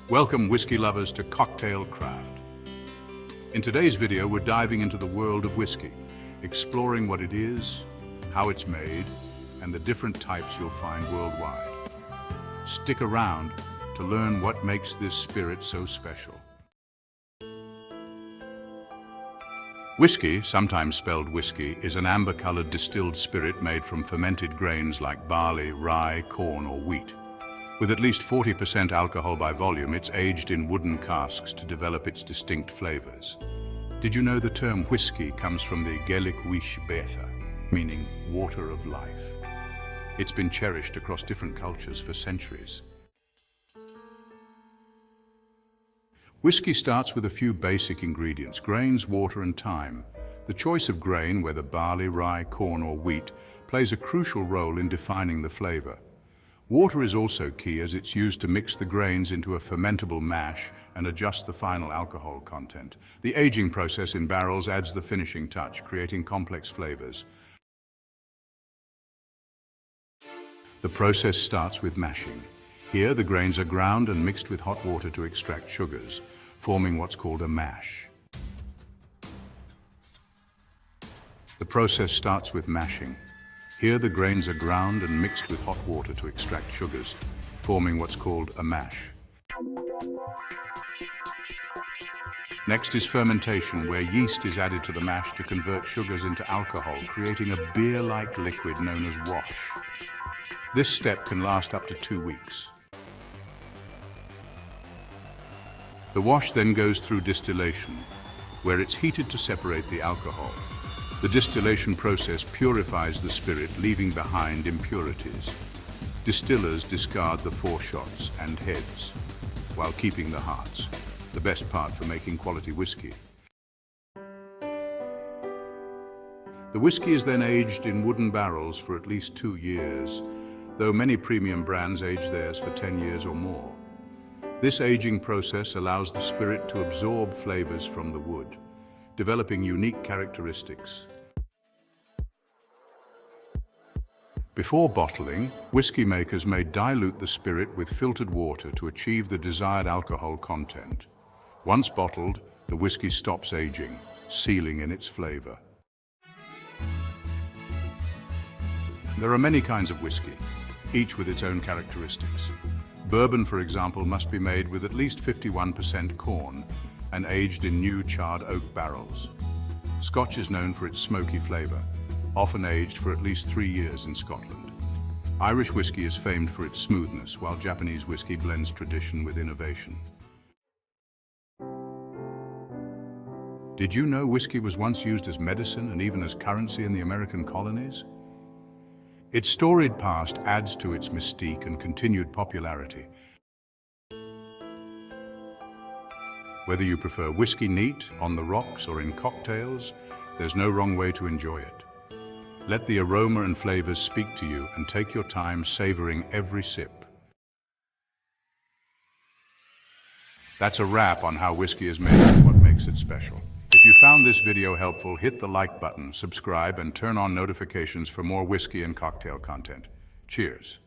Welcome, whiskey lovers, to Cocktail Craft. In today's video, we're diving into the world of whiskey, exploring what it is, how it's made, and the different types you'll find worldwide. Stick around to learn what makes this spirit so special. Whiskey, sometimes spelled whiskey, is an amber-colored distilled spirit made from fermented grains like barley, rye, corn, or wheat. With at least 40% alcohol by volume, it's aged in wooden casks to develop its distinct flavors. Did you know the term whiskey comes from the Gaelic wish beatha, meaning water of life? It's been cherished across different cultures for centuries. Whiskey starts with a few basic ingredients: grains, water, and thyme. The choice of grain, whether barley, rye, corn, or wheat, plays a crucial role in defining the flavor. Water is also key, as it's used to mix the grains into a fermentable mash and adjust the final alcohol content. The aging process in barrels adds the finishing touch, creating complex flavors. The process starts with mashing. Here, the grains are ground and mixed with hot water to extract sugars, forming what's called a mash. The process starts with mashing. Here, the grains are ground and mixed with hot water to extract sugars, forming what's called a mash. Next is fermentation, where yeast is added to the mash to convert sugars into alcohol, creating a beer-like liquid known as wash. This step can last up to 2 weeks. The wash then goes through distillation, where it's heated to separate the alcohol. The distillation process purifies the spirit, leaving behind impurities. Distillers discard the foreshots and heads, while keeping the hearts, the best part for making quality whiskey. The whiskey is then aged in wooden barrels for at least 2 years, though many premium brands age theirs for 10 years or more. This aging process allows the spirit to absorb flavors from the wood, developing unique characteristics. Before bottling, whiskey makers may dilute the spirit with filtered water to achieve the desired alcohol content. Once bottled, the whiskey stops aging, sealing in its flavor. There are many kinds of whiskey, each with its own characteristics. Bourbon, for example, must be made with at least 51% corn and aged in new charred oak barrels. Scotch is known for its smoky flavor, often aged for at least 3 years in Scotland. Irish whiskey is famed for its smoothness, while Japanese whiskey blends tradition with innovation. Did you know whiskey was once used as medicine and even as currency in the American colonies? Its storied past adds to its mystique and continued popularity. Whether you prefer whiskey neat, on the rocks, or in cocktails, there's no wrong way to enjoy it. Let the aroma and flavors speak to you, and take your time savoring every sip. That's a wrap on how whiskey is made and what makes it special. If you found this video helpful, hit the like button, subscribe, and turn on notifications for more whiskey and cocktail content. Cheers.